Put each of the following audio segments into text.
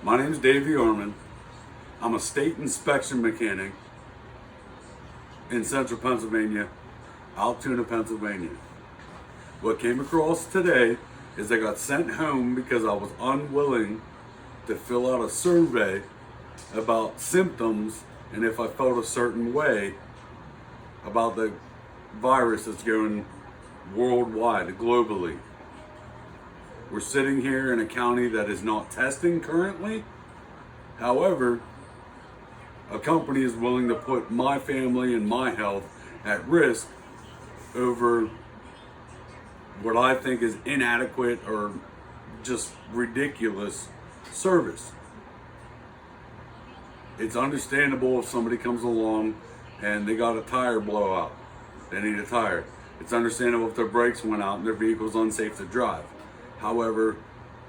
My name is Davey Orman. I'm a state inspection mechanic in central Pennsylvania, Altoona, Pennsylvania. What came across today is I got sent home because I was unwilling to fill out a survey about symptoms and if I felt a certain way about the virus that's going worldwide, globally. We're sitting here in a county that is not testing currently. However, a company is willing to put my family and my health at risk over what I think is inadequate or just ridiculous service. It's understandable if somebody comes along and they got a tire blowout, they need a tire. It's understandable if their brakes went out and their vehicle's unsafe to drive. However,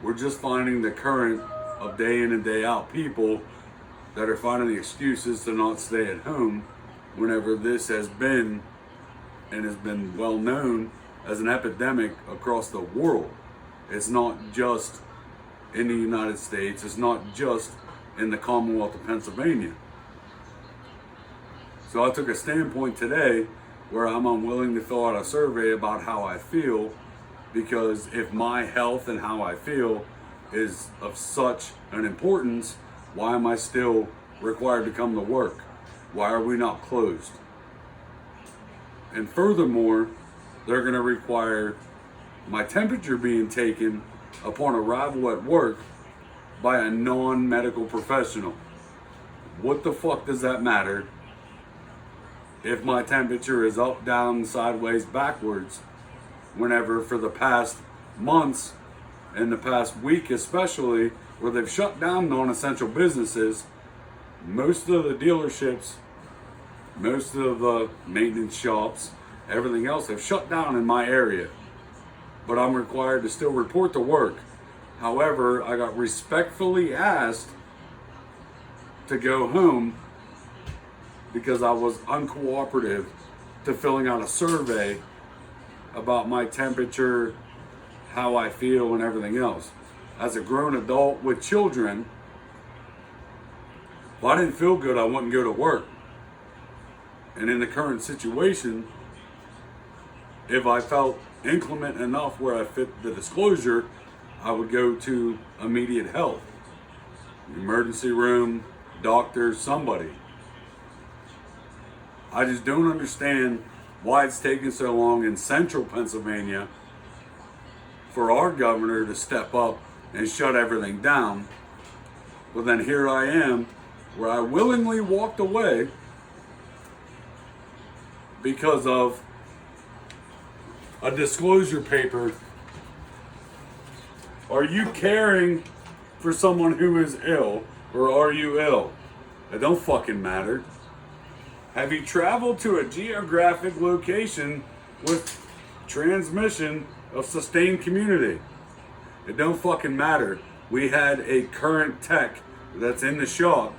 we're just finding the current of day in and day out people that are finding the excuses to not stay at home whenever this has been and has been well known as an epidemic across the world. It's not just in the United States, it's not just in the Commonwealth of Pennsylvania. So I took a standpoint today where I'm unwilling to fill out a survey about how I feel, because if my health and how I feel is of such an importance, why am I still required to come to work? Why are we not closed? And furthermore, they're going to require my temperature being taken upon arrival at work by a non-medical professional. What the fuck does that matter if my temperature is up, down, sideways, backwards, whenever for the past months and the past week especially, where they've shut down non-essential businesses, most of the dealerships, most of the maintenance shops, everything else have shut down in my area. But I'm required to still report to work. However, I got respectfully asked to go home because I was uncooperative to filling out a survey about my temperature, how I feel, and everything else. As a grown adult with children, if I didn't feel good, I wouldn't go to work. And in the current situation, if I felt inclement enough where I fit the disclosure, I would go to immediate health, emergency room, doctor, somebody. I just don't understand why it's taking so long in central Pennsylvania for our governor to step up and shut everything down. But then here I am, where I willingly walked away because of a disclosure paper. Are you caring for someone who is ill, or are you ill? It don't fucking matter. Have you traveled to a geographic location with transmission of sustained community? It don't fucking matter. We had a current tech that's in the shop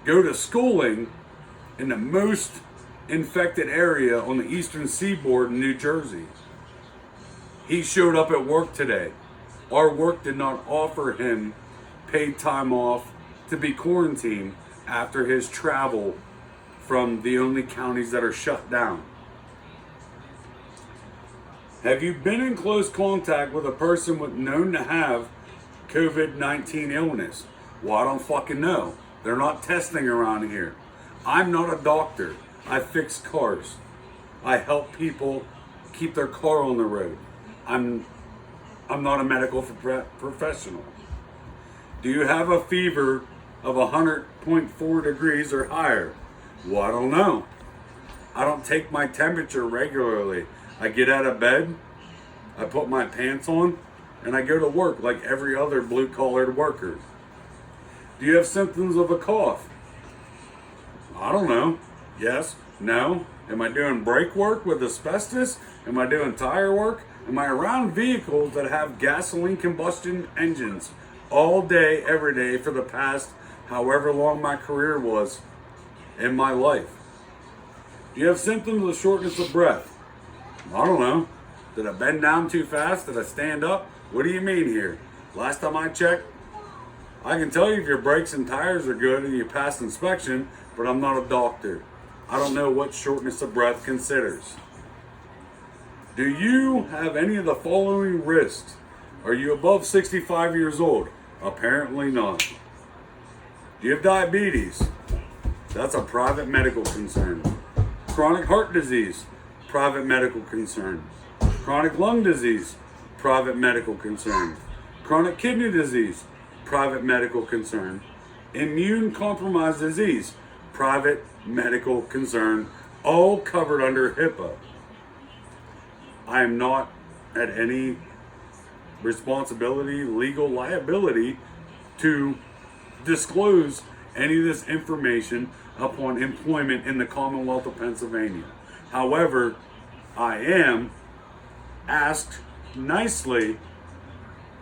go to schooling in the most infected area on the eastern seaboard in New Jersey. He showed up at work today. Our work did not offer him paid time off to be quarantined after his travel from the only counties that are shut down. Have you been in close contact with a person with known to have COVID-19 illness? Well, I don't fucking know. They're not testing around here. I'm not a doctor. I fix cars. I help people keep their car on the road. I'm not a medical professional. Do you have a fever of 100.4 degrees or higher? Well, I don't know. I don't take my temperature regularly. I get out of bed, I put my pants on, and I go to work like every other blue-collared worker. Do you have symptoms of a cough? I don't know. Yes, no. Am I doing brake work with asbestos? Am I doing tire work? Am I around vehicles that have gasoline combustion engines all day, every day for the past however long my career was in my life? Do you have symptoms of shortness of breath? I don't know. Did I bend down too fast? Did I stand up? What do you mean here? Last time I checked, I can tell you if your brakes and tires are good and you pass inspection, but I'm not a doctor. I don't know what shortness of breath considers. Do you have any of the following risks? Are you above 65 years old? Apparently not. Do you have diabetes? That's a private medical concern. Chronic heart disease? Private medical concern. Chronic lung disease? Private medical concern. Chronic kidney disease? Private medical concern. Immune compromised disease? Private medical concern. All covered under HIPAA. I am not at any responsibility, legal liability to disclose any of this information upon employment in the Commonwealth of Pennsylvania. However, I am asked nicely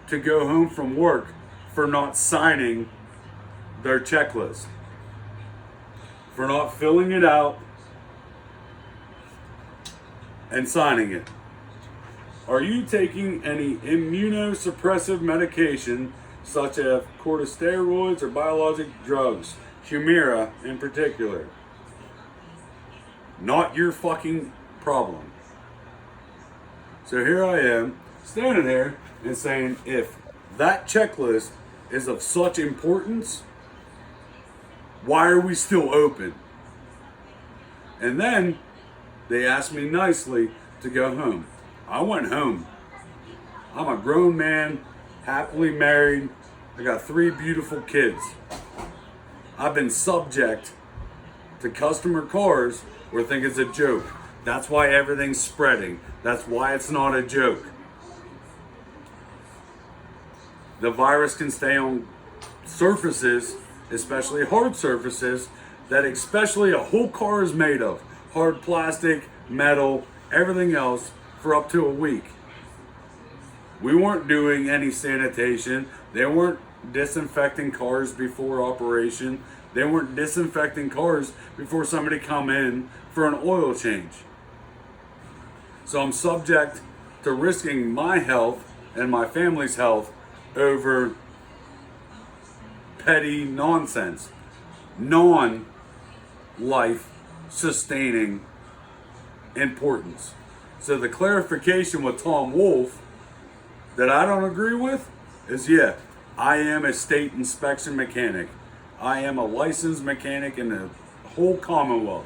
to go home from work for not signing their checklist, for not filling it out and signing it. Are you taking any immunosuppressive medication such as corticosteroids or biologic drugs? Humira in particular. Not your fucking problem. So here I am, standing there and saying, if that checklist is of such importance, why are we still open? And then they asked me nicely to go home. I went home. I'm a grown man, happily married. I got 3 beautiful kids. I've been subject to customer cars where think it's a joke. That's why everything's spreading. That's why it's not a joke. The virus can stay on surfaces, especially hard surfaces, that especially a whole car is made of. Hard plastic, metal, everything else, for up to a week. We weren't doing any sanitation. They weren't disinfecting cars before operation. They weren't disinfecting cars before somebody come in for an oil change. So I'm subject to risking my health and my family's health over petty nonsense, non-life sustaining importance. So the clarification with Tom Wolf that I don't agree with is, yeah, I am a state inspection mechanic. I am a licensed mechanic in the whole Commonwealth.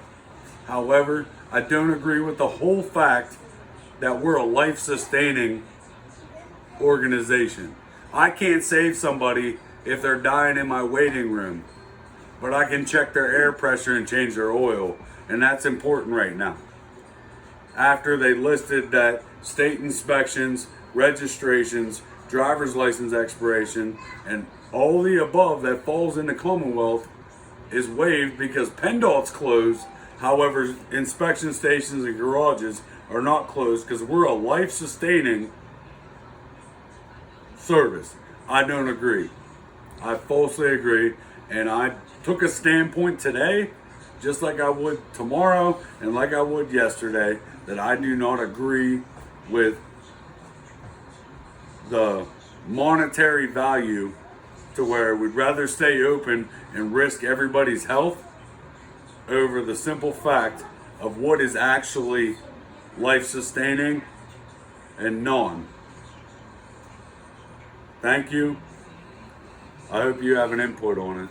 However, I don't agree with the whole fact that we're a life-sustaining organization. I can't save somebody if they're dying in my waiting room, but I can check their air pressure and change their oil, and that's important right now. After they listed that state inspections, registrations, driver's license expiration, and all the above that falls in the Commonwealth is waived because PennDOT's closed. However, inspection stations and garages are not closed because we're a life-sustaining service. I don't agree. I falsely agree, and I took a standpoint today, just like I would tomorrow and like I would yesterday, that I do not agree with the monetary value to where we'd rather stay open and risk everybody's health over the simple fact of what is actually life-sustaining and non. Thank you. I hope you have an input on it.